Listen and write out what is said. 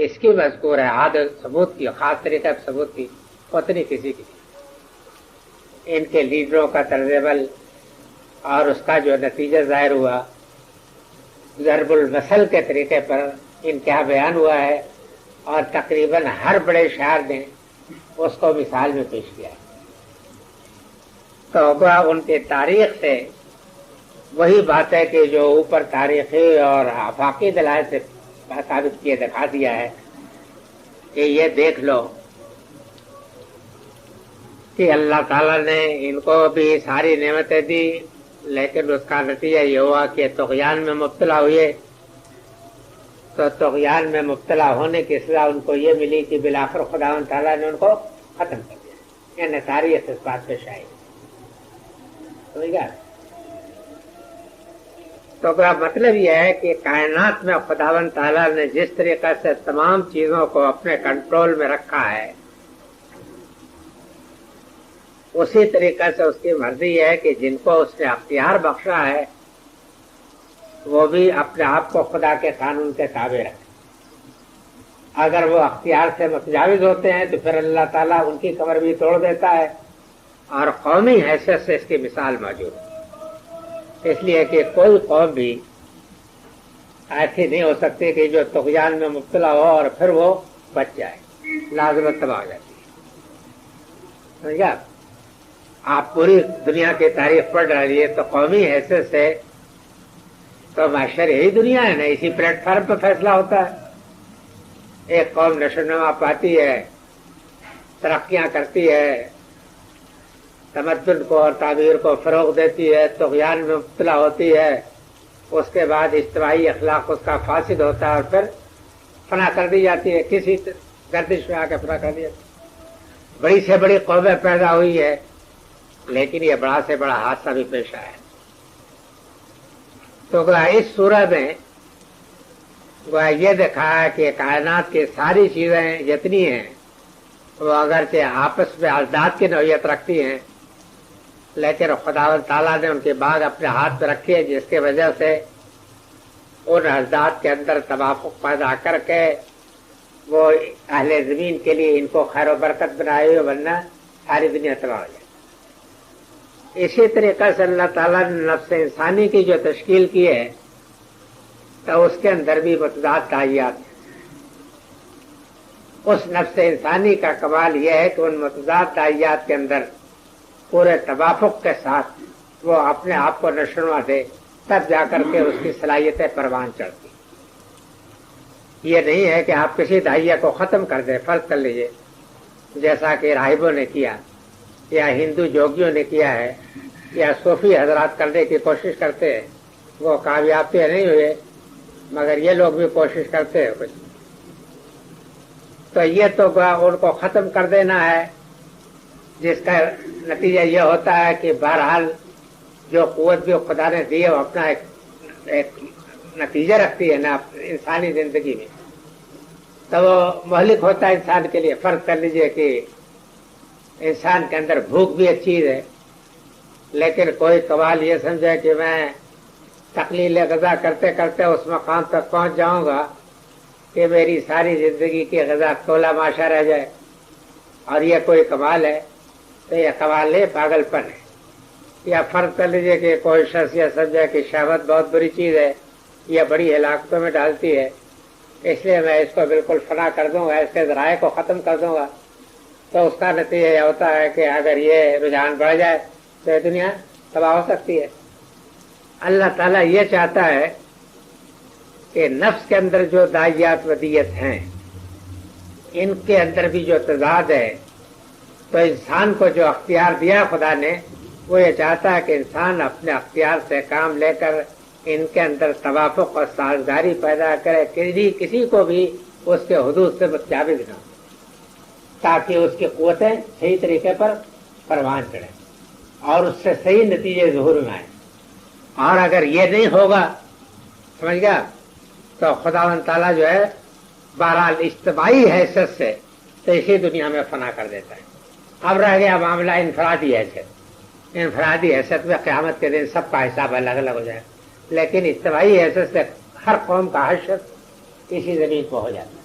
اس کی مذکور ہے، عادت ثبوت کی، خاص طریقہ ثبوت کی اتنی کسی کی ان کے لیڈروں کا طرز عمل اور اس کا جو نتیجہ ظاہر ہوا ضرب المثل کے طریقے پر ان کے یہاں بیان ہوا ہے، اور تقریباً ہر بڑے شاعر نے اس کو مثال میں پیش کیا ہے۔ تو ان کی تاریخ سے وہی بات ہے کہ جو اوپر تاریخی اور آفاقی دلائل سے ثابت کیے دکھا دیا ہے کہ یہ دیکھ لو کہ اللہ تعالیٰ نے ان کو بھی ساری نعمتیں دی، لیکن اس کا نتیجہ یہ ہوا کہ طغیان میں مبتلا ہوئے، تو طغیان میں مبتلا ہونے کی سزا ان کو یہ ملی کہ بالآخر خداوند تعالیٰ نے ان کو ختم کر دیا۔ یعنی تاریخ اس بات پہ شاہد سمجھ گیا۔ تو مطلب یہ ہے کہ کائنات میں خداوند تعالیٰ نے جس طریقے سے تمام چیزوں کو اپنے کنٹرول میں رکھا ہے، اسی طریقے سے اس کی مرضی ہے کہ جن کو اس نے اختیار بخشا ہے وہ بھی اپنے آپ کو خدا کے قانون کے تابع رکھیں۔ اگر وہ اختیار سے متجاوز ہوتے ہیں تو پھر اللہ تعالیٰ ان کی کمر بھی توڑ دیتا ہے، اور قومی حیثیت سے اس کی مثال موجود ہے۔ اس لیے کہ کوئی قوم بھی ایسی نہیں ہو سکتی کہ جو طغیان میں مبتلا ہو اور پھر وہ بچ جائے، لازمت تباہ ہو جاتی ہے۔ سمجھا؟ آپ پوری دنیا کی تاریخ پڑھ رہی ہے تو قومی حیثیت سے تو معاشر یہی دنیا ہے نا، اسی پلیٹ فارم پہ فیصلہ ہوتا ہے۔ ایک قوم نشوونما پاتی ہے، ترقیاں کرتی ہے، تمدن کو اور تعبیر کو فروغ دیتی ہے، طغیان میں مبتلا ہوتی ہے، اس کے بعد اجتماعی اخلاق اس کا فاسد ہوتا ہے اور پھر فنا کر دی جاتی ہے، کسی گردش میں آ کے فنا کر دی جاتی ہے۔ بڑی سے بڑی قومیں پیدا ہوئی ہے، لیکن یہ بڑا سے بڑا حادثہ بھی پیش آیا ہے۔ تو اس صورت میں یہ دیکھا ہے کہ کائنات کی ساری چیزیں جتنی ہیں وہ اگرچہ آپس میں ازداد کی نوعیت رکھتی ہیں، لیکن خداوند تعالیٰ نے ان کے بعد اپنے ہاتھ میں رکھی ہے، جس کی وجہ سے ان ازداد کے اندر توافق پیدا کر کے وہ اہل زمین کے لیے ان کو خیر و برکت بنائے ہوئے، ورنہ ساری دنیا تباہ ہو جائے۔ اسی طریقے سے اللہ تعالیٰ نے نفس انسانی کی جو تشکیل کی ہے تو اس کے اندر بھی متضاد داعیات ہیں۔ اس نفس انسانی کا کمال یہ ہے کہ ان متضاد داعیات کے اندر پورے توافق کے ساتھ وہ اپنے آپ کو نشوونما دے، تب جا کر کے اس کی صلاحیتیں پروان چڑھتی۔ یہ نہیں ہے کہ آپ کسی داعیہ کو ختم کر دیں۔ فرض کر لیجیے جیسا کہ راہبوں نے کیا یا ہندو جوگیوں نے کیا ہے یا صوفی حضرات کرنے کی کوشش کرتے ہیں، وہ کامیاب تو نہیں ہوئے، مگر یہ لوگ بھی کوشش کرتے ہیں کچھ، تو یہ تو ان کو ختم کر دینا ہے، جس کا نتیجہ یہ ہوتا ہے کہ بہرحال جو قوت بھی خدا نے دی ہے وہ اپنا ایک نتیجہ رکھتی ہے نا انسانی زندگی میں، تو وہ مہلک ہوتا ہے انسان کے لیے۔ فرض کر لیجئے کہ انسان کے اندر بھوک بھی ایک چیز ہے، لیکن کوئی کمال یہ سمجھے کہ میں تقلیل غذا کرتے کرتے اس مقام تک پہنچ جاؤں گا کہ میری ساری زندگی کی غذا تولا ماشا رہ جائے، اور یہ کوئی کمال ہے؟ تو یہ کمال نہیں، پاگل پن ہے۔ یا فرض کر لیجیے کہ کوئی شخص یہ سمجھے کہ شہوت بہت بری چیز ہے، یہ بڑی ہلاکتوں میں ڈالتی ہے، اس لیے میں اس کو بالکل فنا کر دوں گا، اس کے ذرائع کو ختم کر دوں گا، تو اس کا نتیجہ یہ ہوتا ہے کہ اگر یہ رجحان بڑھ جائے تو یہ دنیا تباہ ہو سکتی ہے۔ اللہ تعالیٰ یہ چاہتا ہے کہ نفس کے اندر جو داعیات ودیت ہیں ان کے اندر بھی جو تضاد ہے، تو انسان کو جو اختیار دیا خدا نے وہ یہ چاہتا ہے کہ انسان اپنے اختیار سے کام لے کر ان کے اندر توافق اور سازگاری پیدا کرے، کسی کو بھی اس کے حدود سے متجاوز نہ ہو، تاکہ اس کی قوتیں صحیح طریقے پر پروان چڑھیں اور اس سے صحیح نتیجے ظہور میں آئیں۔ اور اگر یہ نہیں ہوگا، سمجھ گیا، تو خداوند تعالیٰ جو ہے بہرحال اجتماعی حیثیت سے تو اسی دنیا میں فنا کر دیتا ہے۔ اب رہ گیا معاملہ انفرادی حیثیت۔ انفرادی حیثیت میں قیامت کے دن سب کا حساب الگ الگ ہو جائے، لیکن اجتماعی حیثیت سے ہر قوم کا حشر اسی زمین کو ہو جاتا ہے۔